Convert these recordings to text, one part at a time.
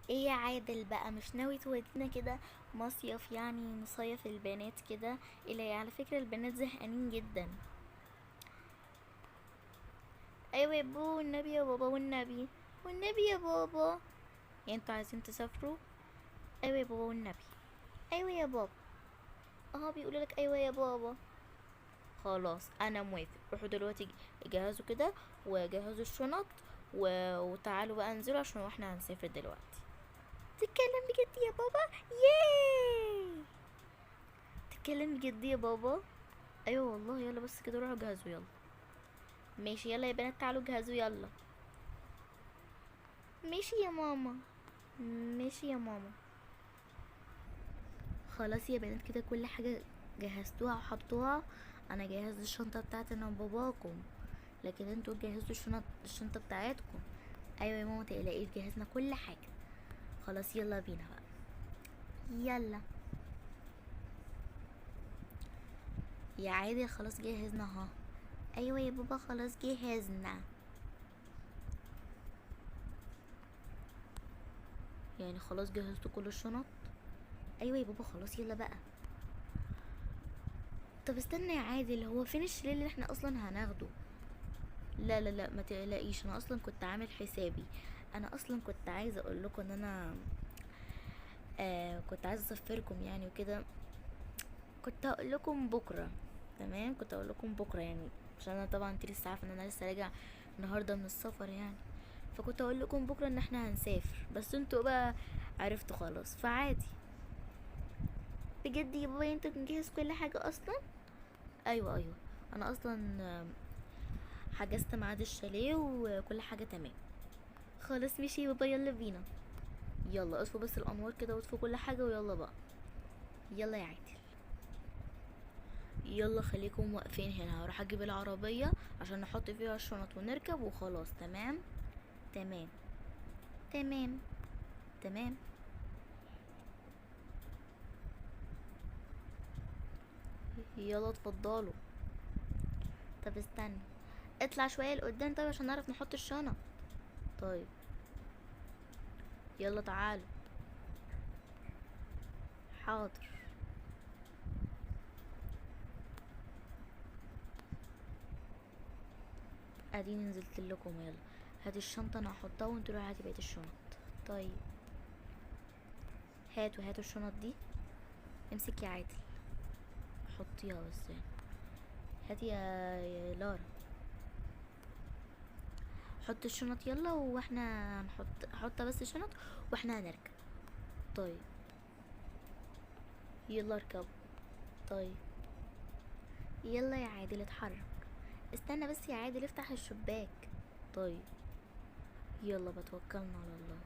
ايه يا عادل بقى، مش ناوي تودينا كده مصيف؟ يعني نصيف البنات كده. اللي على فكرة البنات زهقانين جدا. ايوه يا بابا والنبي، يا بابا والنبي، والنبي يا بابا. يعني انتوا عايزين تسافروا؟ ايوه يا بابا والنبي. ايوه يا بابا. اه بيقولوا لك ايوه يا بابا. خلاص انا موافق، روحوا دلوقتي جهزوا كده وجهزوا الشنط وتعالوا بقى انزلوا عشان احنا هنسافر دلوقتي. تتكلم بجد يا بابا؟ ياي. تتكلم بجد يا بابا؟ ايوه والله. يلا بس كده روحوا جهزوا يلا. ماشي يلا يا بنات، تعالوا جهزوا يلا. ماشي يا ماما. ماشي يا ماما. خلاص يا بنات كده كل حاجة جهزتوها وحطوها. انا جهزت الشنطة بتاعتي انا وباباكم، لكن انتوا جهزتوا الشنطة بتاعتكم. ايوه يا ماما متقلقيش، جهزنا كل حاجة. خلاص يلا بينا بقى. يلا يا عادل، خلاص جهزنا اهو. ايوه يا بابا خلاص جهزنا. يعني خلاص جهزتوا كل الشنط؟ ايوه يا بابا خلاص يلا بقى. طب استنى يا عادل، هو فين الشلال اللي احنا اصلا هناخده؟ لا لا لا ما تقلقيش، انا اصلا كنت عامل حسابي. انا اصلا كنت عايزه اقول لكم ان انا كنت عايزه اسفركم يعني وكده. كنت هقول لكم بكره. تمام كنت هقول لكم بكره يعني، عشان انا طبعا انت لسه عارفه ان انا لسه راجع النهارده من السفر يعني. فكنت هقول لكم بكره ان احنا هنسافر، بس انتوا بقى عرفتوا خلاص فعادي. بجد يا بابا انت مجهز كل حاجه اصلا؟ ايوه ايوه. انا اصلا حجزت ميعاد الشاليه وكل حاجه تمام. خلاص ماشي يا بابا يلا بينا. يلا اطفوا بس الانوار كده واطفوا كل حاجه ويلا بقى. يلا يا عادل. يلا خليكم واقفين هنا، هروح اجيب العربيه عشان نحط فيها الشنط ونركب وخلاص. تمام تمام تمام تمام. يلا اتفضلوا. طب استنى، اطلع شويه لقدام طيب عشان نعرف نحط الشنط. طيب يلا تعالوا. حاضر. اديني نزلت لكم. يلا هاتي الشنطه انا هحطها وانتوا روحوا هاتي بقيه الشنط. طيب هاتوا الشنط دي. امسك يا عادل، حطيها بس يعني. هاتي يا لارا. حط الشنط يلا، واحنا حط بس الشنط واحنا هنركب. طيب يلا اركب. طيب يلا يا عادل اتحرك. استنى بس يا عادل افتح الشباك. طيب يلا بتوكلنا على الله.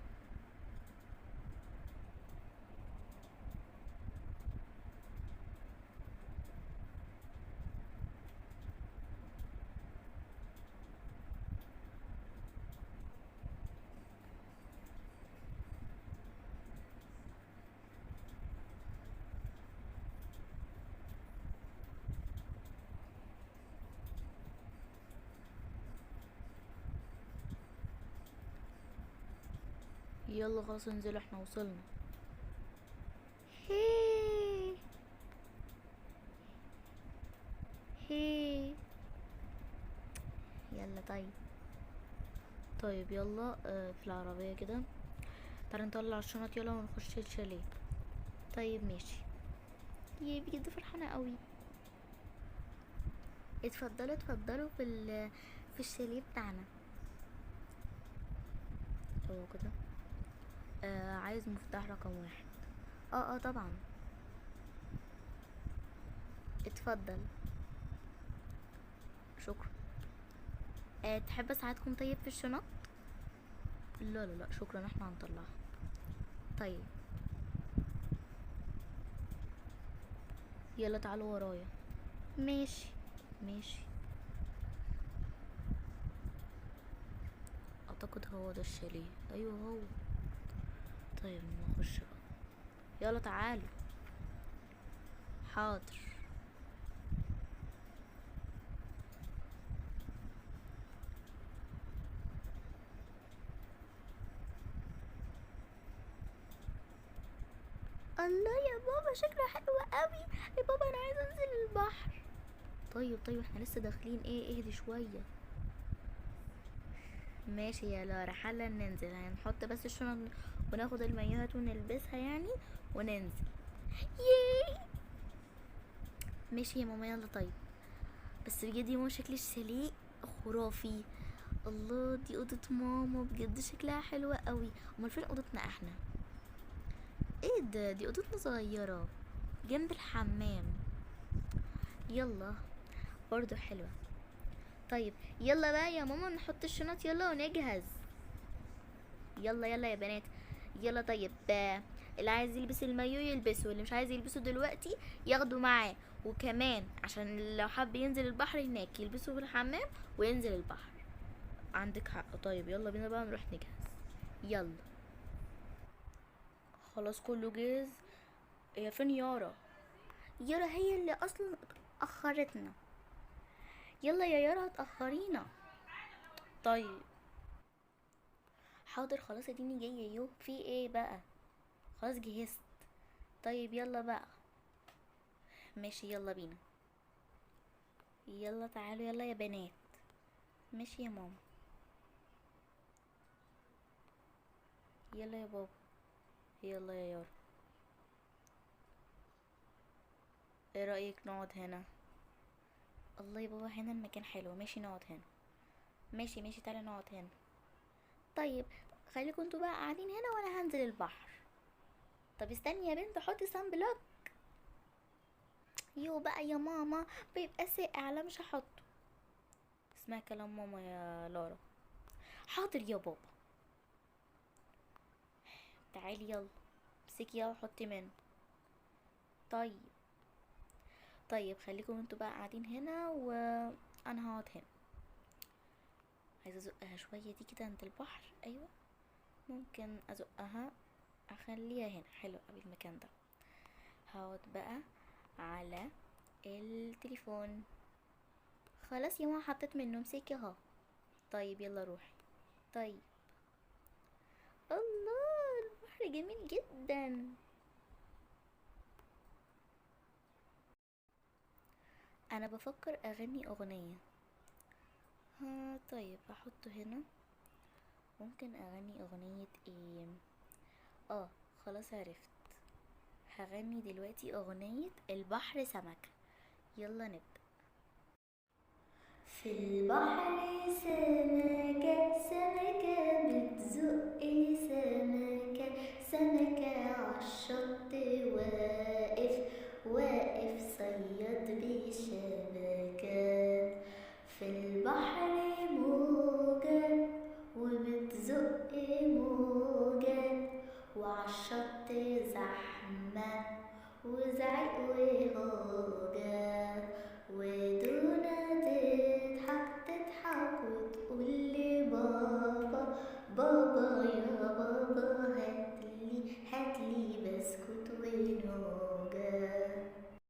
يلا خلاص انزلوا احنا وصلنا. هي هي. يلا طيب. طيب يلا في العربية كده. تعالى نطلع الشنط يلا ونخش الشاليه. طيب ماشي. يا بجد فرحانة قوي. اتفضلوا اتفضلوا في الشاليه بتاعنا. هو كده. عايز مفتاح رقم واحد. اه طبعا. اتفضل. شكرا. تحب اساعدكم طيب في الشنط؟ لا لا لا شكرا احنا هنطلعها. طيب يلا تعالوا ورايا. ماشي ماشي. اعتقد هو ده الشاليه، ايوه هو. طيب نخش بقى. يلا تعالوا. حاضر. بابا شكله حلو قوي. يا بابا انا عايزه انزل البحر. طيب احنا لسه داخلين، اهدي شويه. ماشي يا لارا، حالا ننزل، هنحط بس الشنط وناخد المايوهات ونلبسها يعني وننزل. ياي. ماشي يا ماما يلا. طيب بس بجد يا ماما شكل الشاليه خرافي. الله دي اوضه ماما بجد شكلها حلوة قوي. امال فين اوضتنا احنا؟ ايه ده، دي اوضتنا صغيرة جنب الحمام. يلا برضو حلوة. طيب يلا بقى يا ماما نحط الشنط يلا ونجهز. يلا يا بنات يلا. طيب اللي عايز يلبس المايو يلبسه، واللي مش عايز يلبسه دلوقتي ياخده معاه، وكمان عشان لو حب ينزل البحر هناك يلبسه في الحمام وينزل البحر. عندك حق. طيب يلا بينا بقى نروح نجهز. يلا خلاص كله جاهز. هي فين يارا؟ يارا هي اللي اصلا اخرتنا. يلا يا يارا هتأخرينا. طيب حاضر خلاص اديني جايه. يو في ايه بقى؟ خلاص جهزت. طيب يلا بقى. ماشي يلا بينا. يلا تعالوا يلا يا بنات. ماشي يا ماما. يلا يا بابا. يلا يا يارا. ايه رأيك نقعد هنا؟ الله يا بابا هنا المكان حلو. ماشي نقعد هنا. ماشي تعالى نقعد هنا. طيب خليكم انتوا بقى قاعدين هنا وانا هنزل البحر. طب استني يا بنت حطي صن بلوك. يو بقى يا ماما بيبقى ساقع لا مش هحطه. اسمعي كلام ماما يا لارا. حاضر يا بابا. تعالي يلا امسكي يلا حطي منه. طيب خليكم انتوا بقى قاعدين هنا وانا هقعد هنا. عايزه ازقها شويه دي كده عند البحر. ايوه ممكن ازقها اخليها هنا. حلو قوي المكان ده. هقعد بقى على التليفون. خلاص يا ماما حطيت منه امسكي اهو. طيب يلا روحي. طيب الله البحر جميل جدا. انا بفكر اغني اغنية. ها طيب احطه هنا. ممكن اغني اغنية ايه؟ خلاص عرفت. هغني دلوقتي اغنية البحر سمكة. يلا نبدأ. في البحر سمكة سمكة بتزق سمكة سمكة عالشط واقف صياد بشبكة. في البحر